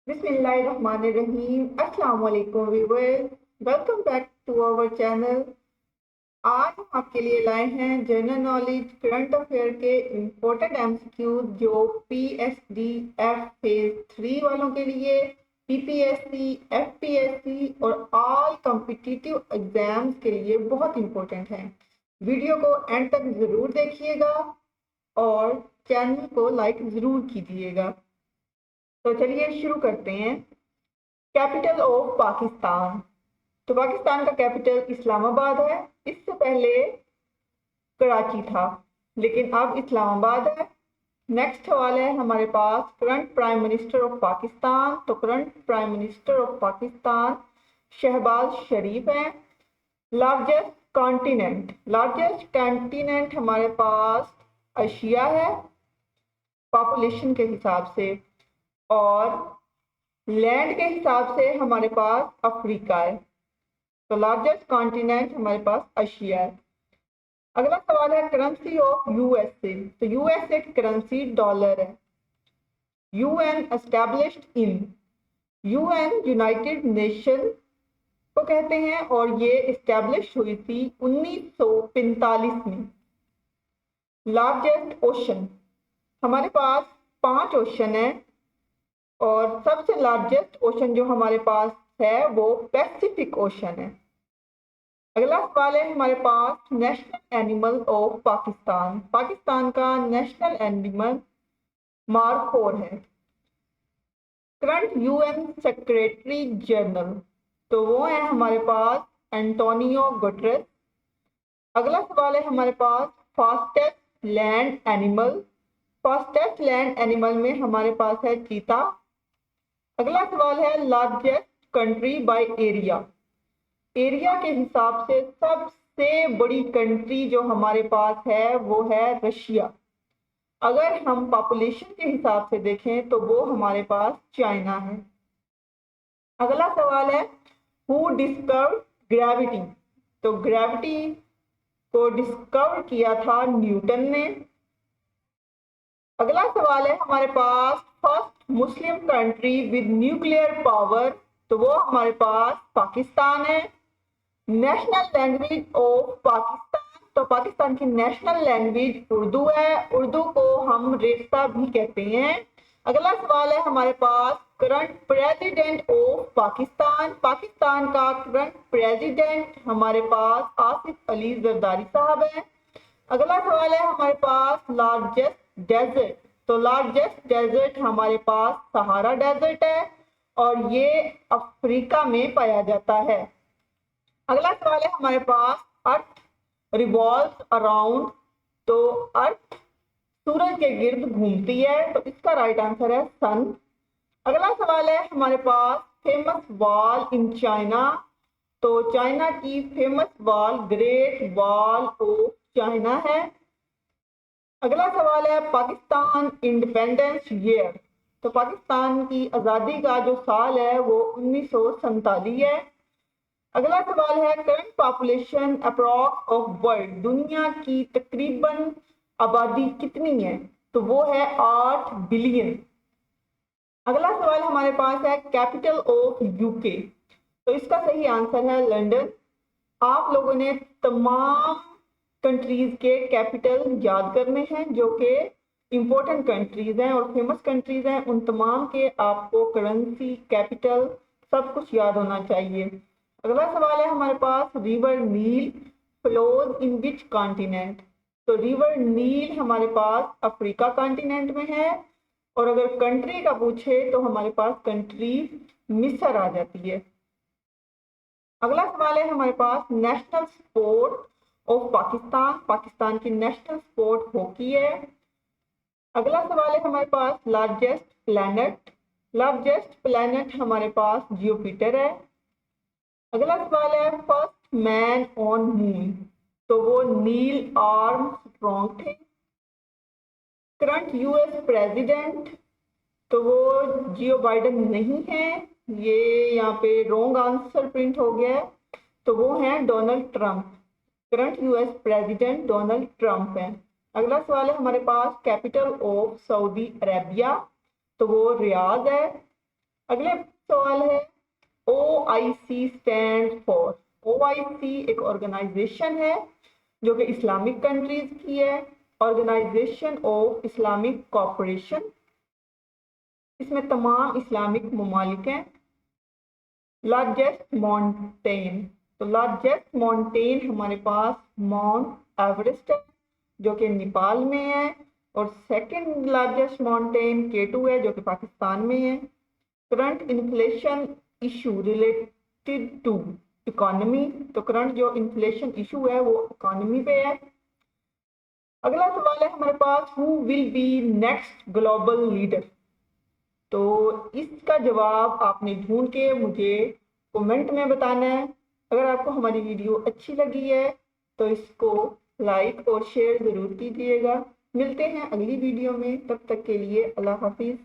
बिस्मिल्लाहिर्रहमानिर्रहीम। अस्सलाम वालेकुम viewers, welcome back to our channel. आज हम आपके लिए लाए हैं जनरल नॉलेज करंट अफेयर के इम्पोर्टेंट एमसीक्यू जो पीएसडीएफ फेज 3 वालों के लिए, पीपीएससी, एफपीएससी और ऑल कॉम्पिटिटिव एग्जाम्स के लिए बहुत इम्पोर्टेंट हैं। वीडियो को एंड तक ज़रूर देखिएगा और चैनल को लाइक ज़रूर कीजिएगा। तो चलिए शुरू करते हैं। Capital of Pakistan. तो पाकिस्तान का कैपिटल इस्लामाबाद है। इससे पहले कराची था, लेकिन अब इस्लामाबाद है। नेक्स्ट सवाल है हमारे पास, current prime minister of Pakistan. तो current prime minister of Pakistan Shahbaz Sharif हैं। लार्जेस्ट कॉन्टिनेंट हमारे पास एशिया है पॉपुलेशन के हिसाब से, और लैंड के हिसाब से हमारे पास अफ्रीका है। तो लार्जेस्ट कॉन्टिनेंट हमारे पास एशिया है। अगला सवाल है करेंसी ऑफ यूएसए। तो यूएसए की करेंसी डॉलर है। UN established in, UN United nation को कहते हैं और ये इस्टेब्लिश हुई थी 1945 में। लार्जेस्ट ओशन, हमारे पास 5 ओशन है और सबसे लार्जेस्ट ओशन जो हमारे पास है वो पैसिफिक ओशन है। अगला सवाल है हमारे पास, national animal of Pakistan. Pakistan का नेशनल एनिमल मार्खोर है। करंट यूएन सेक्रेटरी जनरल, तो वो है हमारे पास एंटोनियो गुटेरेस। अगला सवाल है हमारे पास, fastest land animal. Fastest land animal में हमारे पास है चीता। अगला सवाल है largest country by area. Area के हिसाब से सबसे बड़ी कंट्री जो हमारे पास है वो है रशिया। अगर हम पॉपुलेशन के हिसाब से देखें तो वो हमारे पास चाइना है। अगला सवाल है, हु डिस्कवर्ड ग्रेविटी। तो ग्रेविटी को डिस्कवर किया था न्यूटन ने। अगला सवाल है हमारे पास, first Muslim country with nuclear power. तो वो हमारे पास पाकिस्तान है। नेशनल लैंग्वेज ऑफ पाकिस्तान, तो पाकिस्तान की नेशनल लैंग्वेज उर्दू है। उर्दू को हम रेख्ता भी कहते हैं। अगला सवाल है हमारे पास, current president of Pakistan. Pakistan का करंट प्रेसिडेंट हमारे पास आसिफ अली जरदारी साहब है। अगला सवाल है हमारे पास, लार्जेस्ट डेजर्ट। तो लार्जेस्ट डेजर्ट हमारे पास सहारा डेजर्ट है और ये अफ्रीका में पाया जाता है। अगला सवाल है हमारे पास, अर्थ रिवॉल्व्स अराउंड। तो अर्थ सूरज के गिर्द घूमती है, तो इसका राइट आंसर है सन। अगला सवाल है हमारे पास, फेमस वॉल इन चाइना। तो चाइना की famous wall great wall of China है। अगला सवाल है, पाकिस्तान इंडिपेंडेंस ईयर। तो पाकिस्तान की आज़ादी का जो साल है वो 1947 है। अगला सवाल है, current population approx of world. दुनिया की तकरीबन आबादी कितनी है। तो वो है 8 बिलियन। अगला सवाल हमारे पास है, कैपिटल ऑफ यूके। तो इसका सही आंसर है लंदन। आप लोगों ने तमाम कंट्रीज के कैपिटल याद करने हैं जो कि इंपॉर्टेंट कंट्रीज हैं और फेमस कंट्रीज हैं। उन तमाम के आपको करेंसी, कैपिटल सब कुछ याद होना चाहिए। अगला सवाल है हमारे पास, river Nile flows in which continent. तो रिवर नील हमारे पास अफ्रीका कॉन्टिनेंट में है। और अगर कंट्री का पूछे तो हमारे पास कंट्री मिस्र आ जाती है। अगला सवाल है हमारे पास, national sport of Pakistan. Pakistan की नेशनल स्पोर्ट हॉकी है। अगला सवाल है हमारे पास, लार्जेस्ट प्लैनेट। लार्जेस्ट प्लैनेट हमारे पास जुपिटर है। अगला सवाल है, फर्स्ट मैन ऑन मून। तो वो नील आर्मस्ट्रॉन्ग थे। करंट यूएस प्रेसिडेंट, तो वो जियो बाइडेन नहीं है, ये यहाँ पे रॉन्ग आंसर प्रिंट हो गया है। तो वो हैं Donald Trump. Current US president Donald Trump है। अगला सवाल है हमारे पास, कैपिटल ऑफ सऊदी अरेबिया। तो वो रियाद है। अगले सवाल है OIC स्टैंड फॉर। OIC एक ऑर्गेनाइजेशन है जो कि इस्लामिक कंट्रीज की है, ऑर्गेनाइजेशन ऑफ इस्लामिक कॉपरेशन। इसमें तमाम इस्लामिक ममालिक हैं। लार्जेस्ट माउंटेन, तो लार्जेस्ट माउंटेन हमारे पास माउंट एवरेस्ट है जो कि नेपाल में है, और सेकंड लार्जेस्ट माउंटेन K2 है जो कि पाकिस्तान में है। Current inflation issue related to economy, तो करंट जो इन्फ्लेशन इशू है वो इकोनॉमी पे है। अगला सवाल है हमारे पास, who will be next global leader. तो इसका जवाब आपने ढूंढ के मुझे कमेंट में बताना है। अगर आपको हमारी वीडियो अच्छी लगी है तो इसको लाइक और शेयर ज़रूर कीजिएगा। मिलते हैं अगली वीडियो में, तब तक के लिए अल्लाह हाफिज़।